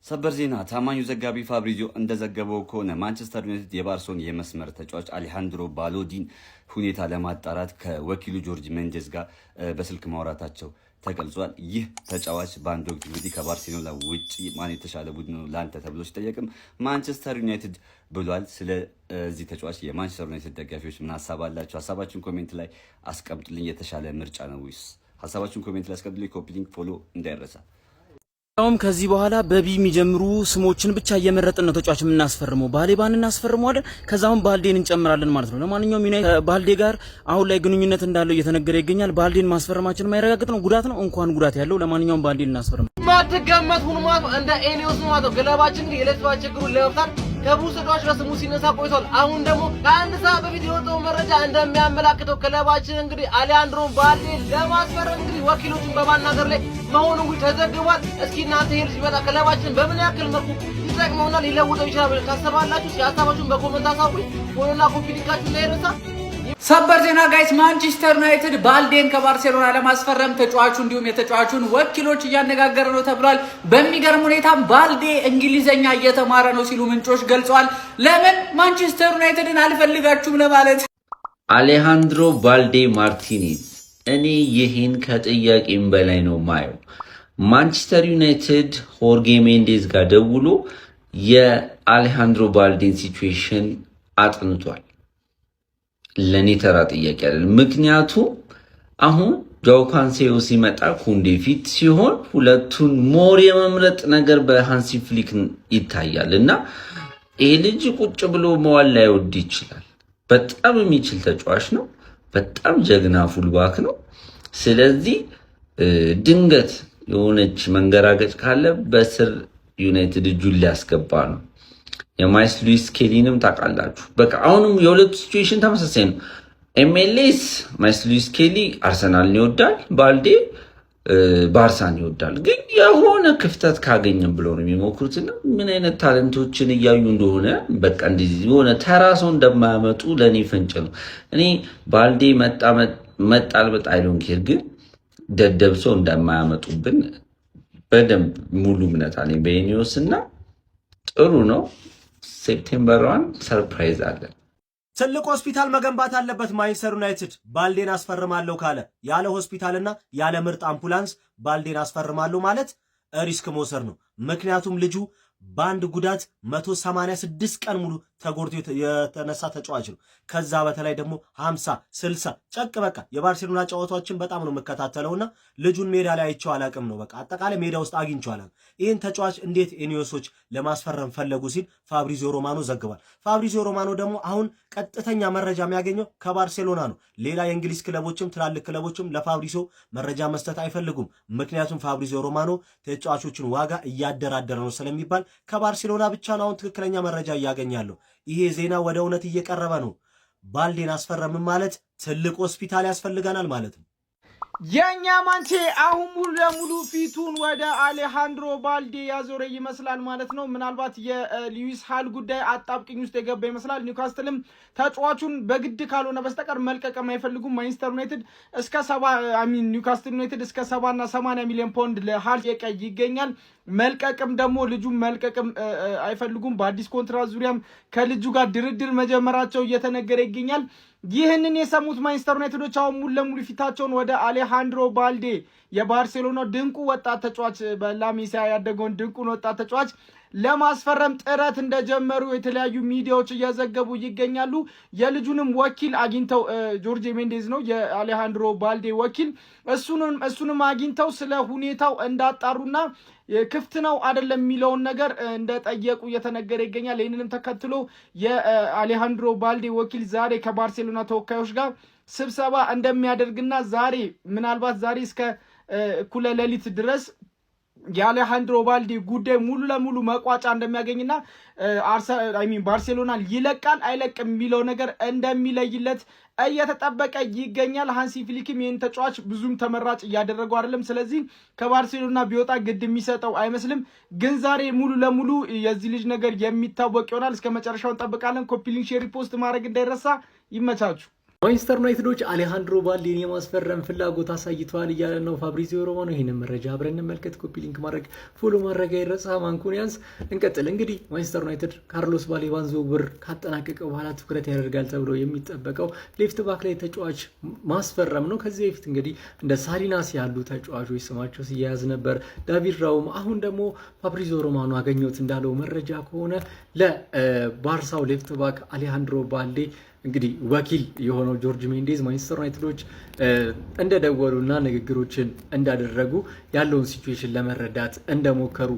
ሰበር ዜና ታማኙ ዘጋቢ ፋብሪዚዮ እንደዘገበው ከሆነ ማንቸስተር ዩናይትድ የባርሶን የመስመር ተጫዋች አሌሃንድሮ ባሎዲን ሁኔታ ለማጣራት ከወኪሉ ጆርጅ ሜንዴዝ ጋር በስልክ ማውራታቸው ተገልጿል። ይህ ተጫዋች በአንድ ወቅት እንግዲህ ከባርሴሎና ውጪ ማን የተሻለ ቡድን ነው ላንተ ተብሎ ሲጠየቅም ማንቸስተር ዩናይትድ ብሏል። ስለዚህ ተጫዋች የማንቸስተር ዩናይትድ ደጋፊዎች ምን ሀሳብ አላችሁ? ሀሳባችሁን ኮሜንት ላይ አስቀምጡልኝ። የተሻለ ምርጫ ነው ወይስ? ሀሳባችሁን ኮሜንት ላይ አስቀምጡልኝ። ኮፒ ሊንክ ፎሎ እንዳይረሳ። ከዚህ በኋላ በቢ የሚጀምሩ ስሞችን ብቻ እየመረጥን ነው ተጫዋች የምናስፈርመው። ባሌባን እናስፈርመዋለን፣ ከዛም ባልዴን እንጨምራለን ማለት ነው። ለማንኛውም ዩናይትድ ባልዴ ጋር አሁን ላይ ግንኙነት እንዳለው እየተነገረ ይገኛል። ባልዴን ማስፈረማችን የማይረጋግጥ ነው፣ ጉዳት ነው። እንኳን ጉዳት ያለው ለማንኛውም ባልዴን እናስፈርመው። ማትገመት ሁሉ ማለት እንደ ኤሊዮስ ነው ማለት ግለባችን እንግዲህ የለጥፋ ችግሩን ለመፍታት ከብዙ ተጫዋች ጋር ስሙ ሲነሳ ቆይቷል። አሁን ደግሞ ከአንድ ሰዓት በፊት የወጣው መረጃ እንደሚያመላክተው ክለባችን እንግዲህ አሌሃንድሮ ባልዴን ለማስፈረም እንግዲህ ወኪሎችን በማናገር ላይ መሆኑ እንግዲህ ተዘግቧል። እስኪ እናንተ ይሄ ልጅ ቢመጣ ክለባችን በምን ያክል መልኩ ሊጠቅመውና ሊለውጠው ይችላል ብለን ታስባላችሁ? ሀሳባችሁን በኮሜንት አሳውቁኝ። ፎሎና ኮፒ ሊንካችሁ እንዳይረሳ። ሰበር ዜና ጋይስ፣ ማንቸስተር ዩናይትድ ባልዴን ከባርሴሎና ለማስፈረም ተጫዋቹ እንዲሁም የተጫዋቹን ወኪሎች እያነጋገረ ነው ተብሏል። በሚገርም ሁኔታ ባልዴ እንግሊዘኛ እየተማረ ነው ሲሉ ምንጮች ገልጸዋል። ለምን ማንቸስተር ዩናይትድን አልፈልጋችሁም ለማለት። አሌሃንድሮ ባልዴ ማርቲኔዝ፣ እኔ ይህን ከጥያቄም በላይ ነው ማየው። ማንቸስተር ዩናይትድ ሆርጌ ሜንዴዝ ጋር ደውሎ የአሌሃንድሮ ባልዴን ሲቹዌሽን አጥንቷል። ለኔ ተራ ጥያቄ አይደለም። ምክንያቱም አሁን ጃው ካንሴሎ ሲመጣ ኩንዴ ፊት ሲሆን ሁለቱን ሞር የመምረጥ ነገር በሃንሲ ፍሊክ ይታያል እና ይሄ ልጅ ቁጭ ብሎ መዋል ላይ ወድ ይችላል። በጣም የሚችል ተጫዋች ነው። በጣም ጀግና ፉልባክ ነው። ስለዚህ ድንገት የሆነች መንገራገጭ ካለ በስር ዩናይትድ እጁን ሊያስገባ ነው። የማይስ ሉዊስ ስኬሊንም ታውቃላችሁ። በቃ አሁንም የሁለቱ ሲቹዌሽን ተመሳሳይ ነው። ኤምኤልኤስ ማይስ ሉዊስ ስኬሊ አርሰናልን ይወዳል፣ ባልዴ ባርሳን ይወዳል። ግን የሆነ ክፍተት ካገኘም ብለው ነው የሚሞክሩትና ምን አይነት ታለንቶችን እያዩ እንደሆነ በቃ እንደዚህ የሆነ ተራ ሰው እንደማያመጡ ለእኔ ፍንጭ ነው። እኔ ባልዴ መጣልበጥ አይዶን ኬር፣ ግን ደደብ ሰው እንደማያመጡብን በደንብ ሙሉ እምነት አለኝ በኢኒዮስ እና ጥሩ ነው። ሴፕቴምበር 1 ሰርፕራይዝ አለ። ትልቅ ሆስፒታል መገንባት አለበት ማንቸስተር ዩናይትድ ባልዴን አስፈርማለሁ ካለ ያለ ሆስፒታልና ያለ ምርጥ አምቡላንስ ባልዴን አስፈርማለሁ ማለት ሪስክ መውሰድ ነው። ምክንያቱም ልጁ በአንድ ጉዳት 186 ቀን ሙሉ ተጎድቶ የተነሳ ተጫዋች ነው። ከዛ በተለይ ደግሞ 50 60 ጨቅ በቃ የባርሴሎና ጨዋታዎችን በጣም ነው የምከታተለውና ልጁን ሜዳ ላይ አይቼው አላቅም ነው በቃ አጠቃላይ ሜዳ ውስጥ አግኝቼው አላቅም። ይህን ተጫዋች እንዴት ኢኒዮሶች ለማስፈረም ፈለጉ ሲል ፋብሪዚዮ ሮማኖ ዘግቧል። ፋብሪዚዮ ሮማኖ ደግሞ አሁን ቀጥተኛ መረጃ የሚያገኘው ከባርሴሎና ነው። ሌላ የእንግሊዝ ክለቦችም ትላልቅ ክለቦችም ለፋብሪዚዮ መረጃ መስጠት አይፈልጉም። ምክንያቱም ፋብሪዚዮ ሮማኖ ተጫዋቾችን ዋጋ እያደራደረ ነው ስለሚባል ከባርሴሎና ብቻ ነው አሁን ትክክለኛ መረጃ እያገኛለሁ። ይሄ ዜና ወደ እውነት እየቀረበ ነው። ባልዴን አስፈረምን ማለት ትልቅ ሆስፒታል ያስፈልገናል ማለት ነው። የኛ ማንቼ አሁን ሙሉ ለሙሉ ፊቱን ወደ አሌሃንድሮ ባልዴ ያዞረ ይመስላል ማለት ነው። ምናልባት የሉዊስ ሃል ጉዳይ አጣብቅኝ ውስጥ የገባ ይመስላል። ኒውካስትልም ተጫዋቹን በግድ ካልሆነ በስተቀር መልቀቅም አይፈልጉም። ማንቸስተር ዩናይትድ እስከ ኒውካስትል ዩናይትድ እስከ 70 እና 80 ሚሊዮን ፓውንድ ለሃል የቀይ ይገኛል። መልቀቅም ደግሞ ልጁን መልቀቅም አይፈልጉም። በአዲስ ኮንትራት ዙሪያም ከልጁ ጋር ድርድር መጀመራቸው እየተነገረ ይገኛል። ይህንን የሰሙት ማንቸስተር ዩናይትዶች አሁን ሙሉ ለሙሉ ፊታቸውን ወደ አሌሃንድሮ ባልዴ የባርሴሎና ድንቁ ወጣት ተጫዋች በላሜሲያ ያደገውን ድንቁን ወጣት ተጫዋች ለማስፈረም ጥረት እንደጀመሩ የተለያዩ ሚዲያዎች እየዘገቡ ይገኛሉ። የልጁንም ወኪል አግኝተው ጆርጅ ሜንዴዝ ነው የአሌሃንድሮ ባልዴ ወኪል፣ እሱንም አግኝተው ስለ ሁኔታው እንዳጣሩና ክፍት ነው አይደለም የሚለውን ነገር እንደጠየቁ እየተነገረ ይገኛል። ይህንንም ተከትሎ የአሌሃንድሮ ባልዴ ወኪል ዛሬ ከባርሴሎና ተወካዮች ጋር ስብሰባ እንደሚያደርግና ምናልባት ዛሬ እስከ እኩለ ሌሊት ድረስ የአሌሃንድሮ ባልዴ ጉዳይ ሙሉ ለሙሉ መቋጫ እንደሚያገኝና ባርሴሎና ይለቃል አይለቅም የሚለው ነገር እንደሚለይለት እየተጠበቀ ይገኛል። ሃንሲ ፍሊክም ይህን ተጫዋች ብዙም ተመራጭ እያደረገው አይደለም። ስለዚህ ከባርሴሎና ቢወጣ ግድ የሚሰጠው አይመስልም። ግን ዛሬ ሙሉ ለሙሉ የዚህ ልጅ ነገር የሚታወቅ ይሆናል። እስከ መጨረሻው እንጠብቃለን። ኮፒ ሊንክ፣ ሼር፣ ሪፖስት ማድረግ እንዳይረሳ። ይመቻችሁ። ማንቸስተር ዩናይትዶች አሌሃንድሮ ባልዴን የማስፈረም ፍላጎት አሳይተዋል እያለ ነው ፋብሪዚዮ ሮማኖ። ይህንን መረጃ አብረን እንመልከት። ኮፒ ሊንክ ማድረግ ፎሎ ማድረግ አይረሳ። ማንኩኒያንስ እንቀጥል። እንግዲህ ማንቸስተር ዩናይትድ ካርሎስ ባሌባን ዝውውር ካጠናቀቀ በኋላ ትኩረት ያደርጋል ተብሎ የሚጠበቀው ሌፍት ባክ ላይ ተጫዋች ማስፈረም ነው። ከዚህ በፊት እንግዲህ እንደ ሳሊናስ ያሉ ተጫዋቾች ስማቸው ሲያያዝ ነበር፣ ዳቪድ ራውም። አሁን ደግሞ ፋብሪዚዮ ሮማኖ አገኘሁት እንዳለው መረጃ ከሆነ ለባርሳው ሌፍት ባክ አሌሃንድሮ ባልዴ እንግዲህ ወኪል የሆነው ጆርጅ ሜንዴዝ ማንቸስተር ዩናይትዶች እንደደወሉና ንግግሮችን እንዳደረጉ ያለውን ሲቹዌሽን ለመረዳት እንደሞከሩ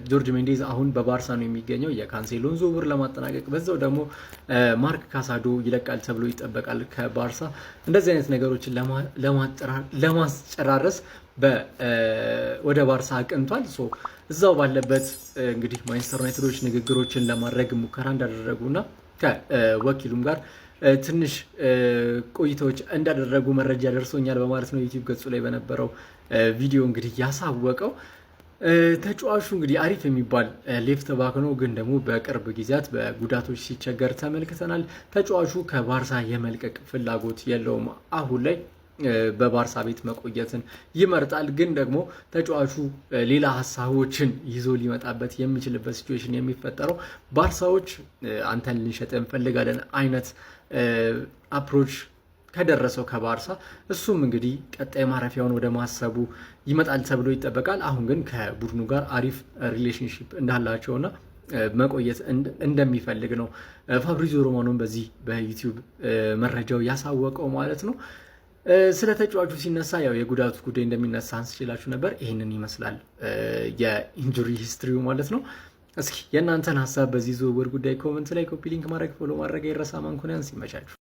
ጆርጅ ሜንዴዝ አሁን በባርሳ ነው የሚገኘው የካንሴሎን ዝውውር ለማጠናቀቅ፣ በዛው ደግሞ ማርክ ካሳዶ ይለቃል ተብሎ ይጠበቃል ከባርሳ። እንደዚህ አይነት ነገሮችን ለማስጨራረስ ወደ ባርሳ አቅንቷል። እዛው ባለበት እንግዲህ ማንቸስተር ዩናይትዶች ንግግሮችን ለማድረግ ሙከራ እንዳደረጉና ከወኪሉም ጋር ትንሽ ቆይታዎች እንዳደረጉ መረጃ ደርሶኛል በማለት ነው ዩቲዩብ ገጹ ላይ በነበረው ቪዲዮ እንግዲህ ያሳወቀው። ተጫዋቹ እንግዲህ አሪፍ የሚባል ሌፍት ባክ ነው፣ ግን ደግሞ በቅርብ ጊዜያት በጉዳቶች ሲቸገር ተመልክተናል። ተጫዋቹ ከባርሳ የመልቀቅ ፍላጎት የለውም አሁን ላይ በባርሳ ቤት መቆየትን ይመርጣል። ግን ደግሞ ተጫዋቹ ሌላ ሀሳቦችን ይዞ ሊመጣበት የሚችልበት ሲቹዌሽን የሚፈጠረው ባርሳዎች አንተን ልንሸጥ እንፈልጋለን አይነት አፕሮች ከደረሰው ከባርሳ እሱም እንግዲህ ቀጣይ ማረፊያውን ወደ ማሰቡ ይመጣል ተብሎ ይጠበቃል። አሁን ግን ከቡድኑ ጋር አሪፍ ሪሌሽንሺፕ እንዳላቸውና መቆየት እንደሚፈልግ ነው ፋብሪዚዮ ሮማኖን በዚህ በዩቲዩብ መረጃው ያሳወቀው ማለት ነው። ስለ ተጫዋቹ ሲነሳ ያው የጉዳቱ ጉዳይ እንደሚነሳ አንስቼላችሁ ነበር። ይህንን ይመስላል የኢንጁሪ ሂስትሪው ማለት ነው። እስኪ የእናንተን ሀሳብ በዚህ ዝውውር ጉዳይ ኮመንት ላይ ኮፒ ሊንክ ማድረግ ፎሎ ማድረግ አይረሳ። ማንኩኒያንስ ይመቻችሁ።